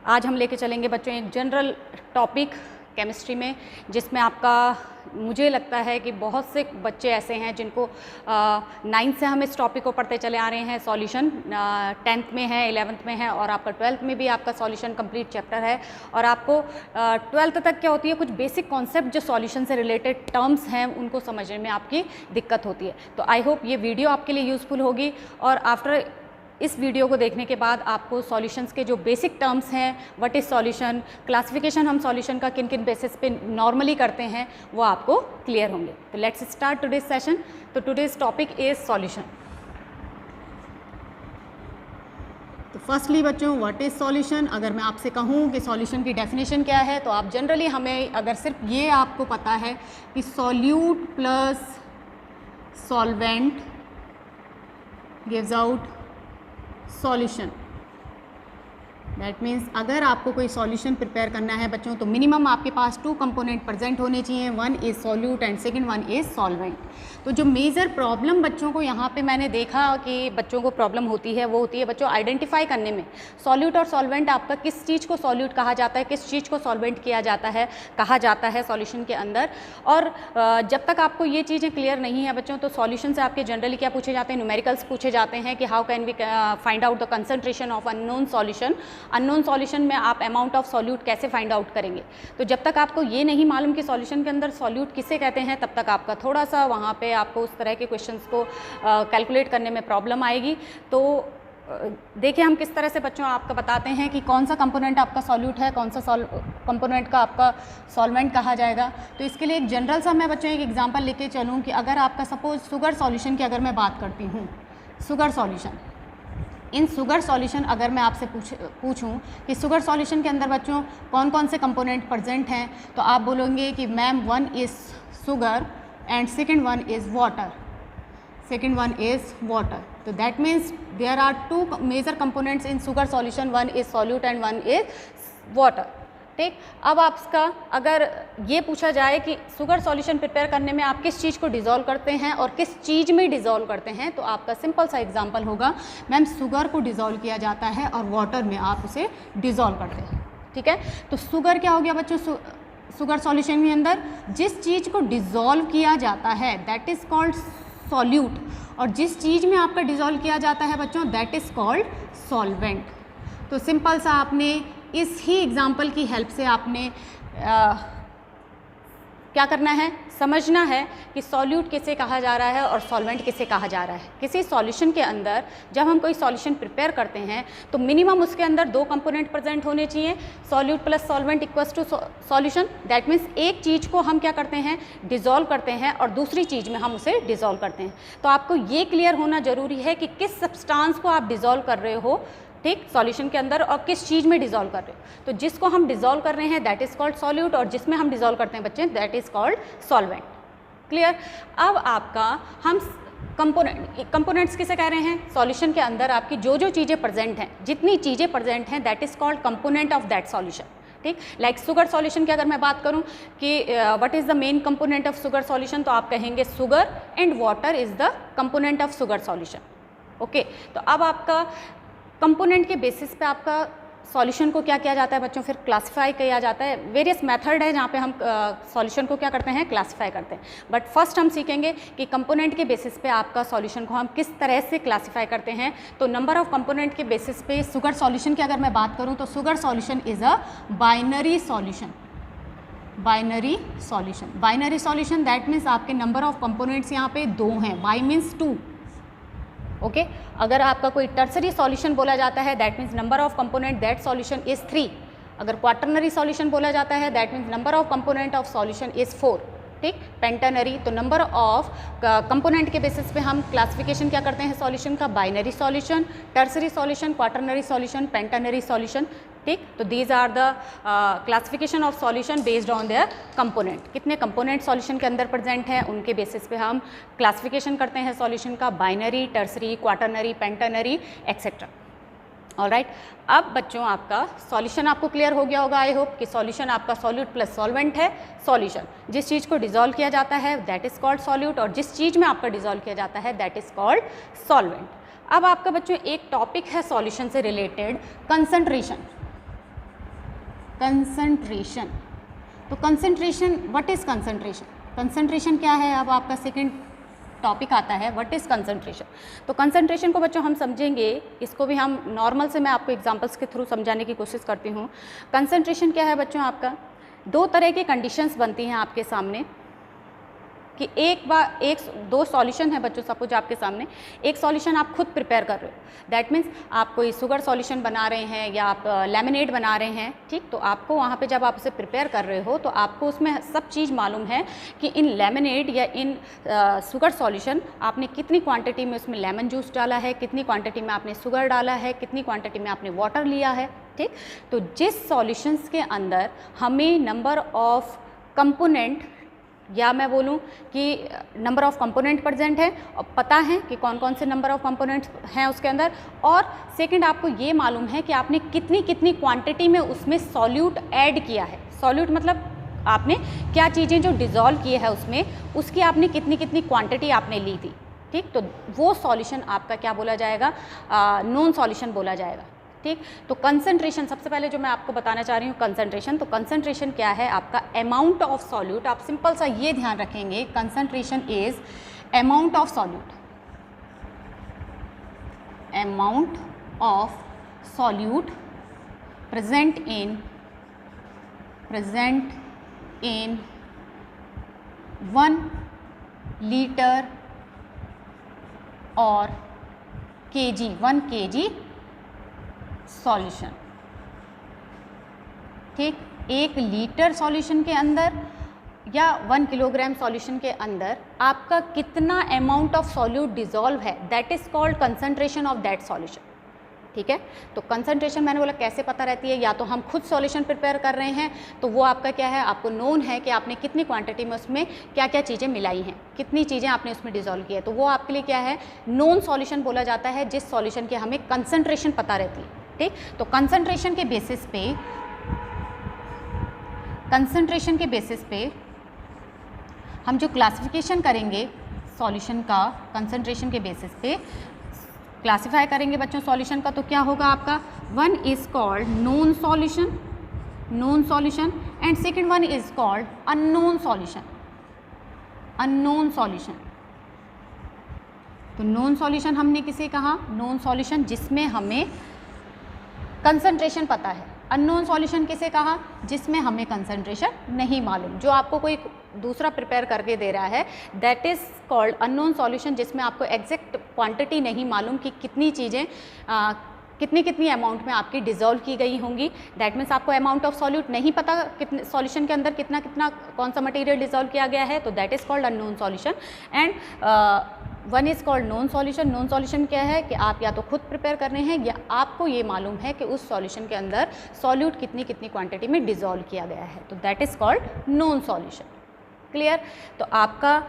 आज हम लेके चलेंगे बच्चों एक जनरल टॉपिक केमिस्ट्री में, जिसमें आपका मुझे लगता है कि बहुत से बच्चे ऐसे हैं जिनको 9th से हम इस टॉपिक को पढ़ते चले आ रहे हैं। सॉल्यूशन 10th में है, 11th में है और आपका 12th में भी आपका सॉल्यूशन कंप्लीट चैप्टर है। और आपको 12th तक क्या होती है, कुछ बेसिक कॉन्सेप्ट जो सॉल्यूशन से रिलेटेड टर्म्स हैं उनको समझने में आपकी दिक्कत होती है। तो आई होप ये वीडियो आपके लिए यूज़फुल होगी और आफ्टर इस वीडियो को देखने के बाद आपको सॉल्यूशंस के जो बेसिक टर्म्स हैं, व्हाट इज़ सॉल्यूशन, क्लासिफिकेशन हम सॉल्यूशन का किन किन बेसिस पे नॉर्मली करते हैं, वो आपको क्लियर होंगे। तो लेट्स स्टार्ट टुडेज सेशन। तो टुडेज टॉपिक इज सॉल्यूशन। तो फर्स्टली बच्चों, व्हाट इज़ सॉल्यूशन। अगर मैं आपसे कहूँ कि सॉल्यूशन की डेफिनेशन क्या है, तो आप जनरली हमें अगर सिर्फ ये आपको पता है कि solute plus solvent gives out solution. That means अगर आपको कोई सॉल्यूशन प्रिपेयर करना है बच्चों, तो मिनिमम आपके पास 2 कंपोनेंट प्रेजेंट होने चाहिए, one is solute and second one is solvent. तो जो मेजर प्रॉब्लम बच्चों को यहाँ पे मैंने देखा कि बच्चों को प्रॉब्लम होती है, वो होती है बच्चों आइडेंटिफाई करने में सॉल्यूट और सॉल्वेंट। आपका किस चीज़ को सॉल्यूट कहा जाता है, किस चीज़ को सॉल्वेंट किया जाता है, कहा जाता है सॉल्यूशन के अंदर। और जब तक आपको ये चीज़ें क्लियर नहीं है बच्चों, तो सॉल्यूशन से आपके जनरली क्या पूछे जाते हैं, न्यूमेरिकल्स पूछे जाते हैं कि how can we find out the concentration of unknown solution. Unknown solution में आप अमाउंट ऑफ सॉल्यूट कैसे फाइंड आउट करेंगे। तो जब तक आपको ये नहीं मालूम कि सॉल्यूशन के अंदर सॉल्यूट किसे कहते हैं, तब तक आपका थोड़ा सा वहाँ पे आपको उस तरह के क्वेश्चंस को कैलकुलेट करने में प्रॉब्लम आएगी। तो देखिए हम किस तरह से बच्चों आपका बताते हैं कि कौन सा कंपोनेंट आपका सॉल्यूट है, कौन सा कंपोनेंट का आपका सॉल्वेंट कहा जाएगा। तो इसके लिए एक जनरल सा मैं बच्चों एक एग्जांपल लेके चलूँ कि अगर आपका सपोज शुगर सॉल्यूशन की अगर मैं बात करती हूँ, शुगर सॉल्यूशन, इन शुगर सॉल्यूशन अगर मैं आपसे पूछूं कि शुगर सॉल्यूशन के अंदर बच्चों कौन कौन से कंपोनेंट प्रेजेंट हैं, तो आप बोलोगे कि ma'am one is sugar and second one is water, second one is water. तो that means there are 2 major components in sugar solution, one is solute and one is water. ठीक, अब आपका अगर ये पूछा जाए कि शुगर सॉल्यूशन प्रिपेयर करने में आप किस चीज़ को डिज़ोल्व करते हैं और किस चीज़ में डिज़ोल्व करते हैं, तो आपका सिंपल सा एग्जांपल होगा मैम शुगर को डिज़ोल्व किया जाता है और वाटर में आप उसे डिज़ोल्व करते हैं। ठीक है, तो शुगर क्या हो गया बच्चों, शुगर सॉल्यूशन के अंदर जिस चीज़ को डिज़ोल्व किया जाता है दैट इज़ कॉल्ड सॉल्यूट, और जिस चीज़ में आपका डिज़ोल्व किया जाता है बच्चों दैट इज़ कॉल्ड सॉल्वेंट। तो सिंपल सा आपने इस ही एग्जाम्पल की हेल्प से आपने क्या करना है, समझना है कि सॉल्यूट किसे कहा जा रहा है और सॉल्वेंट किसे कहा जा रहा है। किसी सॉल्यूशन के अंदर जब हम कोई सॉल्यूशन प्रिपेयर करते हैं तो मिनिमम उसके अंदर 2 कंपोनेंट प्रेजेंट होने चाहिए, solute plus solvent equals to solution. That means एक चीज़ को हम क्या करते हैं, डिज़ोल्व करते हैं और दूसरी चीज़ में हम उसे डिज़ोल्व करते हैं। तो आपको ये क्लियर होना ज़रूरी है कि किस सब्सटेंस को आप डिज़ोल्व कर रहे हो, ठीक, सॉल्यूशन के अंदर, और किस चीज़ में डिज़ोल्व कर रहे हो। तो जिसको हम डिज़ोल्व कर रहे हैं दैट इज़ कॉल्ड सॉल्यूट और जिसमें हम डिज़ोल्व करते हैं बच्चे that is called solvent. Clear. अब आपका हम कंपोनेंट्स किसे कह रहे हैं, सॉल्यूशन के अंदर आपकी जो जो चीज़ें प्रेजेंट हैं, जितनी चीज़ें प्रेजेंट हैं that is called component of that solution. ठीक, लाइक शुगर सॉल्यूशन की अगर मैं बात करूं कि what is the main component of sugar solution, तो आप कहेंगे sugar and water is the component of sugar solution. Okay, तो अब आपका कंपोनेंट के बेसिस पे आपका सॉल्यूशन को क्या किया जाता है बच्चों, फिर क्लासिफाई किया जाता है। वेरियस मेथड है जहाँ पे हम सॉल्यूशन को क्या करते हैं, क्लासिफाई करते हैं। बट फर्स्ट हम सीखेंगे कि कंपोनेंट के बेसिस पे आपका सॉल्यूशन को हम किस तरह से क्लासिफाई करते हैं। तो नंबर ऑफ कंपोनेंट के बेसिस पे शुगर सॉल्यूशन की अगर मैं बात करूँ तो sugar solution is a binary solution. Binary solution, binary solution that means आपके नंबर ऑफ कंपोनेंट्स यहाँ पे 2 हैं, बाई मीन्स 2। ओके, अगर आपका कोई टर्सरी सॉल्यूशन बोला जाता है that means number of component that solution is 3। अगर क्वाटरनरी सॉल्यूशन बोला जाता है that means number of component of solution is 4। ठीक, पेंटानरी, तो नंबर ऑफ कंपोनेंट के बेसिस पे हम क्लासिफिकेशन क्या करते हैं सॉल्यूशन का, binary solution, tertiary solution, quaternary solution, pentanary solution. ठीक, तो these are the classification of solution based on their component. कितने कंपोनेंट सॉल्यूशन के अंदर प्रेजेंट हैं उनके बेसिस पे हम क्लासिफिकेशन करते हैं सॉल्यूशन का, binary, tertiary, quaternary, pentanary etcetera. Alright, अब बच्चों आपका सॉल्यूशन आपको क्लियर हो गया होगा आई होप कि सॉल्यूशन आपका सॉल्यूट प्लस सॉल्वेंट है। सॉल्यूशन जिस चीज़ को डिजोल्व किया जाता है दैट इज़ कॉल्ड सॉल्यूट और जिस चीज़ में आपका डिजोल्व किया जाता है दैट इज़ कॉल्ड सॉल्वेंट। अब आपका बच्चों एक टॉपिक है सॉल्यूशन से रिलेटेड, कंसंट्रेशन। कंसंट्रेशन। तो concentration, what is concentration? Concentration क्या है? अब आपका सेकंड टॉपिक आता है, व्हाट इज़ कंसंट्रेशन। तो कंसंट्रेशन को बच्चों हम समझेंगे, इसको भी हम नॉर्मल से मैं आपको एग्जांपल्स के थ्रू समझाने की कोशिश करती हूँ। कंसंट्रेशन क्या है बच्चों? आपका दो तरह की कंडीशंस बनती हैं आपके सामने कि दो सॉल्यूशन है बच्चों, सपोज आपके सामने एक सॉल्यूशन आप खुद प्रिपेयर कर रहे हो, दैट मीन्स आप कोई शुगर सॉल्यूशन बना रहे हैं या आप लेमनेड बना रहे हैं, ठीक। तो आपको वहाँ पे जब आप उसे प्रिपेयर कर रहे हो तो आपको उसमें सब चीज़ मालूम है कि इन लेमनेड या इन शुगर सॉल्यूशन आपने कितनी क्वांटिटी में उसमें लेमन जूस डाला है, कितनी क्वांटिटी में आपने शुगर डाला है, कितनी क्वांटिटी में आपने वाटर लिया है, ठीक। तो जिस सॉल्यूशंस के अंदर हमें नंबर ऑफ कंपोनेंट या मैं बोलूं कि नंबर ऑफ कंपोनेंट प्रेजेंट है और पता है कि कौन कौन से नंबर ऑफ कंपोनेंट्स हैं उसके अंदर, और सेकंड आपको ये मालूम है कि आपने कितनी कितनी क्वांटिटी में उसमें सॉल्यूट ऐड किया है। सॉल्यूट मतलब आपने क्या चीज़ें जो डिज़ोल्व की है उसमें, उसकी आपने कितनी कितनी क्वांटिटी आपने ली थी, ठीक। तो वो सॉल्यूशन आपका क्या बोला जाएगा? नॉन सॉल्यूशन बोला जाएगा, ठीक। तो कंसंट्रेशन, सबसे पहले जो मैं आपको बताना चाह रही हूँ कंसंट्रेशन, तो कंसंट्रेशन क्या है? आपका अमाउंट ऑफ सॉल्यूट। आप सिंपल सा ये ध्यान रखेंगे, concentration is amount of solute, amount of solute present in 1 litre और kg, 1 kg सॉल्यूशन, ठीक। 1 लीटर सॉल्यूशन के अंदर या 1 किलोग्राम सॉल्यूशन के अंदर आपका कितना अमाउंट ऑफ सॉल्यूट डिजॉल्व है, that is called concentration of that solution, ठीक है। तो कंसंट्रेशन मैंने बोला कैसे पता रहती है? या तो हम खुद सॉल्यूशन प्रिपेयर कर रहे हैं तो वो आपका क्या है, आपको नोन है कि आपने कितनी क्वांटिटी में उसमें क्या क्या चीज़ें मिलाई हैं, कितनी चीज़ें आपने उसमें डिजॉल्व की है, तो वो आपके लिए क्या है, नोन सॉल्यूशन बोला जाता है, जिस सॉल्यूशन की हमें कंसंट्रेशन पता रहती है, ठीक। तो कंसंट्रेशन के बेसिस पे हम जो क्लासिफिकेशन करेंगे सॉल्यूशन का, कंसंट्रेशन के बेसिस पे क्लासिफाई करेंगे बच्चों सॉल्यूशन का, तो क्या होगा आपका? One is called known solution and second one is called unknown solution. तो नोन सॉल्यूशन हमने किसे कहा? नोन सॉल्यूशन जिसमें हमें कंसंट्रेशन पता है। अननोन सॉल्यूशन किसे कहा? जिसमें हमें कंसंट्रेशन नहीं मालूम, जो आपको कोई दूसरा प्रिपेयर करके दे रहा है, that is called unknown solution, जिसमें आपको एग्जैक्ट क्वांटिटी नहीं मालूम कि कितनी चीज़ें कितनी अमाउंट में आपकी डिज़ोल्व की गई होंगी। दैट मीन्स आपको अमाउंट ऑफ सॉल्यूट नहीं पता कितने सॉल्यूशन के अंदर कितना कौन सा मटेरियल डिज़ोल्व किया गया है, तो that is called unknown solution. And one is called known solution. Known solution क्या है कि आप या तो खुद प्रिपेयर कर रहे हैं या आपको ये मालूम है कि उस सॉल्यूशन के अंदर सॉल्यूट कितनी क्वांटिटी में डिज़ोल्व किया गया है, तो that is called known solution. Clear? तो आपका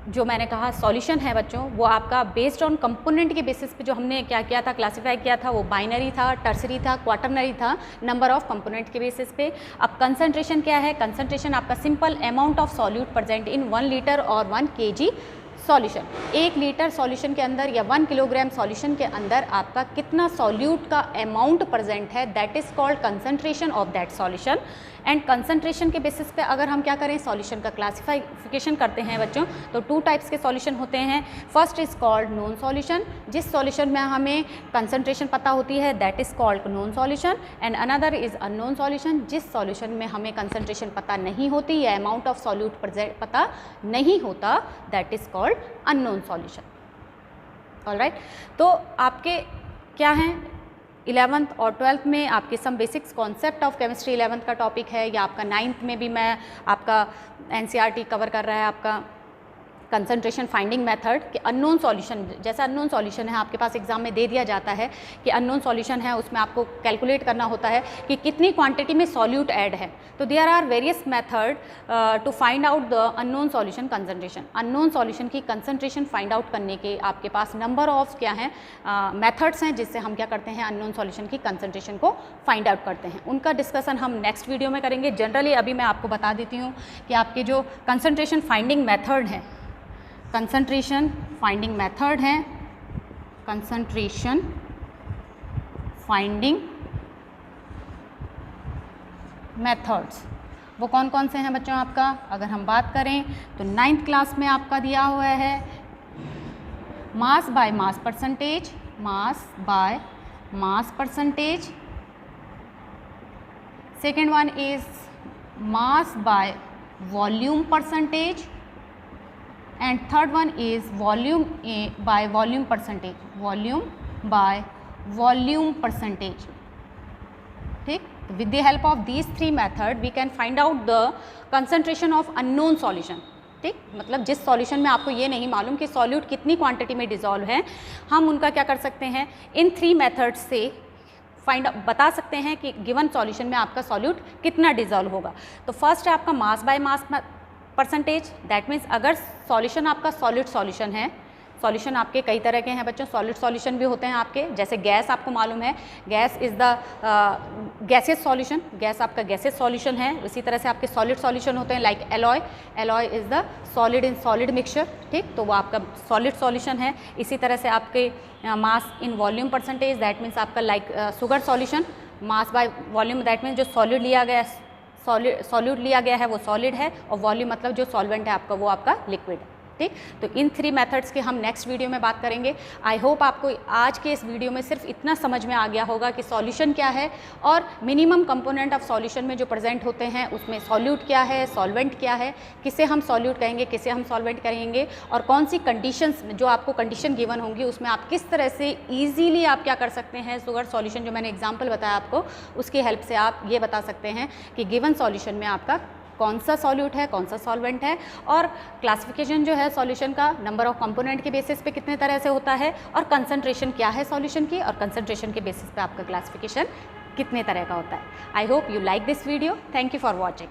जो मैंने कहा सॉल्यूशन है बच्चों, वो आपका बेस्ड ऑन कंपोनेंट के बेसिस पे जो हमने क्या किया था, क्लासीफाई किया था, वो बाइनरी था, टर्सरी था, क्वाटरनरी था, नंबर ऑफ कंपोनेंट के बेसिस पे। अब कंसंट्रेशन क्या है? कंसंट्रेशन आपका simple amount of solute present in 1 litre और 1 kg सॉल्यूशन। 1 लीटर सॉल्यूशन के अंदर या 1 किलोग्राम सॉल्यूशन के अंदर आपका कितना सॉल्यूट का अमाउंट प्रेजेंट है, that is called concentration of that solution. And concentration के बेसिस पे अगर हम क्या करें, सॉल्यूशन का क्लासिफिकेशन करते हैं बच्चों, तो 2 टाइप्स के सॉल्यूशन होते हैं। First is called known solution, जिस सॉल्यूशन में हमें कंसंट्रेशन पता होती है, that is called known solution. And another is unknown solution, जिस सॉल्यूशन में हमें कंसंट्रेशन पता नहीं होती या अमाउंट ऑफ सॉल्यूट पता नहीं होता, that is called unknown solution. Alright, तो आपके क्या हैं 11th और 12th में आपके some basics concept of chemistry 11th का टॉपिक है, या आपका 9th में भी मैं आपका NCERT कवर कर रहा है आपका कंसंट्रेशन फाइंडिंग मेथड कि अननोन सॉल्यूशन, जैसा अननोन सॉल्यूशन है आपके पास एग्जाम में दे दिया जाता है कि अननोन सॉल्यूशन है, उसमें आपको कैलकुलेट करना होता है कि कितनी क्वांटिटी में सॉल्यूट ऐड है। तो there are various method to find out the unknown solution concentration. Unknown solution की कंसंट्रेशन फाइंड आउट करने के आपके पास नंबर ऑफ क्या हैं मेथड्स हैं, जिससे हम क्या करते हैं अननोन सॉल्यूशन की कंसंट्रेशन को फाइंड आउट करते हैं। उनका डिस्कशन हम नेक्स्ट वीडियो में करेंगे। जनरली अभी मैं आपको बता देती हूँ कि आपके जो कंसंट्रेशन फाइंडिंग मेथड है, कंसंट्रेशन फाइंडिंग मेथड है, कंसंट्रेशन फाइंडिंग मेथड्स वो कौन कौन से हैं बच्चों आपका? अगर हम बात करें तो 9th क्लास में आपका दिया हुआ है mass by mass percentage, mass by mass percentage. Second one is mass by volume percentage, and third one is volume by volume percentage, volume by volume percentage. ठीक, with the help of these three method we can find out the concentration of unknown solution. ठीक, मतलब जिस solution में आपको ये नहीं मालूम कि सॉल्यूट कितनी क्वांटिटी में डिजॉल्व है, हम उनका क्या कर सकते हैं, इन 3 मेथड्स से बता सकते हैं कि गिवन सॉल्यूशन में आपका सॉल्यूट कितना डिजॉल्व होगा. तो फर्स्ट है आपका mass by mass percentage. That means अगर सॉल्यूशन आपका सॉलिड सॉल्यूशन है, सॉल्यूशन आपके कई तरह के हैं बच्चों, सॉलिड सॉल्यूशन भी होते हैं आपके, जैसे गैस आपको मालूम है, gas is the gases solution, gas आपका गैसेस सॉल्यूशन है. इसी तरह से आपके सॉलिड सॉल्यूशन होते हैं like alloy, alloy is the solid in solid mixture. ठीक, तो वो आपका सॉलिड सॉल्यूशन है. इसी तरह से आपके mass in volume percentage, that means आपका like sugar solution. Mass by volume that means जो सॉलिड लिया गया है, सॉल्यूट लिया गया है वो सॉलिड है, और वॉल्यूम मतलब जो सॉल्वेंट है आपका वो आपका लिक्विड है. ठीक, तो इन 3 मेथड्स के हम नेक्स्ट वीडियो में बात करेंगे. आई होप आपको आज के इस वीडियो में सिर्फ इतना समझ में आ गया होगा कि सॉल्यूशन क्या है और मिनिमम कंपोनेंट ऑफ सॉल्यूशन में जो प्रेजेंट होते हैं उसमें सॉल्यूट क्या है, सॉल्वेंट क्या है, किसे हम सॉल्यूट कहेंगे, किसे हम सॉल्वेंट कहेंगे, और कौन सी कंडीशंस जो आपको कंडीशन गिवन होंगी उसमें आप किस तरह से ईजीली आप क्या कर सकते हैं, शुगर सॉल्यूशन जो मैंने एग्जाम्पल बताया आपको उसकी हेल्प से आप ये बता सकते हैं कि गिवन सॉल्यूशन में आपका कौन सा सॉल्यूट है, कौन सा सॉल्वेंट है, और क्लासिफिकेशन जो है सॉल्यूशन का नंबर ऑफ कंपोनेंट के बेसिस पे कितने तरह से होता है, और कंसंट्रेशन क्या है सॉल्यूशन की, और कंसंट्रेशन के बेसिस पे आपका क्लासिफिकेशन कितने तरह का होता है. I hope you like this video. Thank you for watching.